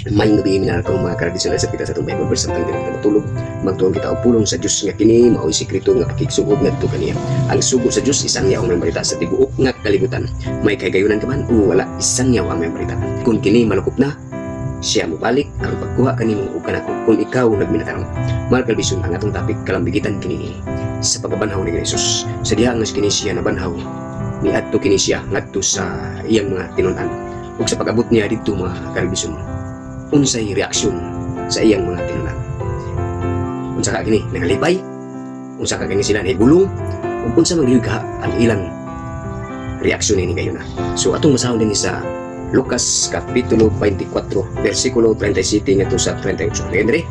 may gabi minahal kong mga tradisyonal sa kita sa itong Bible verse samtang dili kita matulog magtuon kita og pulong sa Dios nga kini mao'y sikreto nga pakigsugod ngadto kaniya. Ang sugo sa Dios isang yaw ang memorita sa tibuok nga kalibutan. May kagayunan ka man o wala, isang yaw ang memorita. Kung kini malukop na, siya mo balik aron pagkuha kanimo og kanako kung ikaw nagminatarong. Mahal kalbison, ang atong topic kalambigitan kini sa pagbanhaw ni Jesus. Sa diha nga kini siya nabanhaw niadto kini siya ngadto sa iyang mga tinun-an. Ug sa pag-abot niya didto mga kalbison, unsay reaksyon sa iyang mga tinunan. Unsa ka kini nangalipay, unsa ka kini sila nahibulong, ug unsa man gyud ka ang ilang reaksyon ni gayon na. So atong masahon din sa Lucas kapitulo 24 bersikulo 37 ngadto sa 38. Dere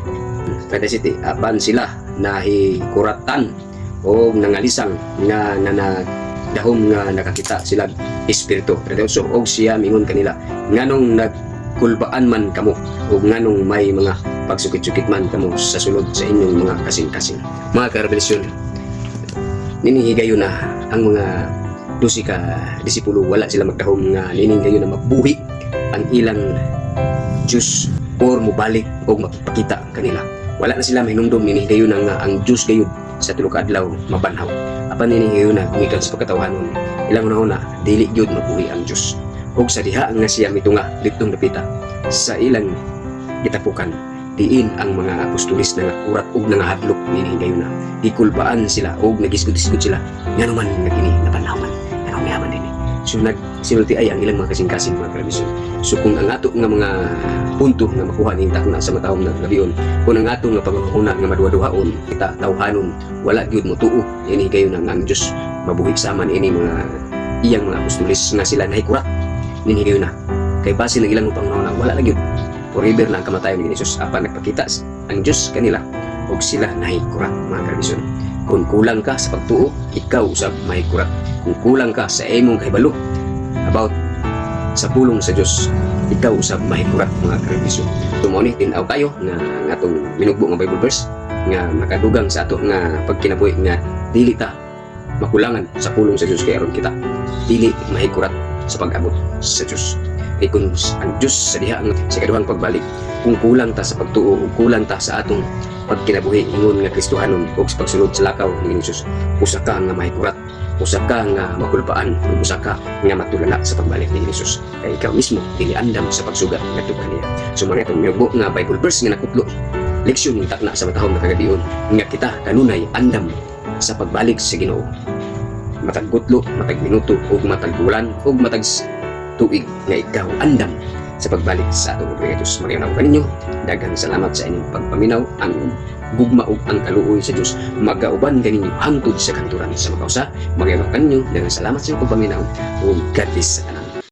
37, apan sila nahikuratan o nangalisang nga dahom nga nakakita sila espiritu. 38, og siya mingon kanila nganong nagkulbaan man kamo o nganong may mga pagsukit-sukit man kamo sa sulod sa inyong mga kasing-kasing. Mga karebelasyon, ninihigayon na ang mga 12 ka disipulo, wala sila magdahom nga ninihigayon na mabuhi ang ilang Diyos or mubalik o makipakita kanila. Wala na sila mahinumdum, ninihigayon na nga ang Diyos gayud sa tulo ka adlaw mabanhaw. Apan ninihigayon na kung ikan sa pagkatawanon, ilang una dili gyud mabuhi ang Diyos. Og sa diha nga siya mitunga ditong dapita sa ilang gitapukan, diin ang mga apostolis na nakurat og nangahadlok ninihigayon na gikulbaan sila og nagisgud-isgud sila ngano man nga kini nabanhaw man ngano mayaman din. So nagsinulti ay ang ilang mga kasing-kasing mga kalabison. So kung ang ato nga mga punto nga makuha ni takna sa matawom na gabion, kung ang ato nga pangunguna nga maduha-duhaon kita tawhanon, wala gyud mo tuo ninihigayon na nga ang Dios mabuhi sa man ini mga iyang mga apostolis nga sila nahikurat ninihigayon na kay base ng ilang pangunahon wala na gyud forever na ang kamatayon ni Jesus. Apan nagpakita ang Dios kanila og sila nahikurat mga kalabison. Kung kulang ka sa pagtuo, ikaw usab mahikurat. Kung kulang ka sa imong kahibalo about sa pulong sa Dios, ikaw usab mahikurat mga kalabison. Tumoni tinaw kayo nga ang atong minugbo nga Bible verse nga makadugang sa ato nga pagkinabuhi nga dili ta makulangan sa pulong sa Dios kay aron kita dili mahikurat sa pag-abot sa Dios. Kay kung ang Diyos sa diha sa kaduhang pagbalik, kung kulang ta sa pagtuo o kulang ta sa atong pagkinabuhi ingon nga Kristohanon o sa pagsulod sa lakaw ni Jesus, usa ka nga mahikurat, usa ka nga makulbaan, usa ka nga matulala sa pagbalik ni Jesus. Kay ikaw mismo dili andam sa pagsugat ngadto kaniya. So mga itong minugbo nga Bible verse nga nakutlo, leksyon ng takna sa matahom na kagabion nga kita kanunay andam sa pagbalik sa Ginoo. Matag gutlo, matag minuto, ug matag bulan, ug matag tuig nga ikaw andam sa pagbalik sa atong Diyos. Magayunaw kaninyo, daghang salamat sa inyong pagpaminaw. Ang gugma ug ang kaluoy sa Dios magauban kaninyo hangtod sa kanturan sa makausa. Magayunaw kaninyo, daghang salamat sa inyong pagpaminaw ug God bless sa tanan.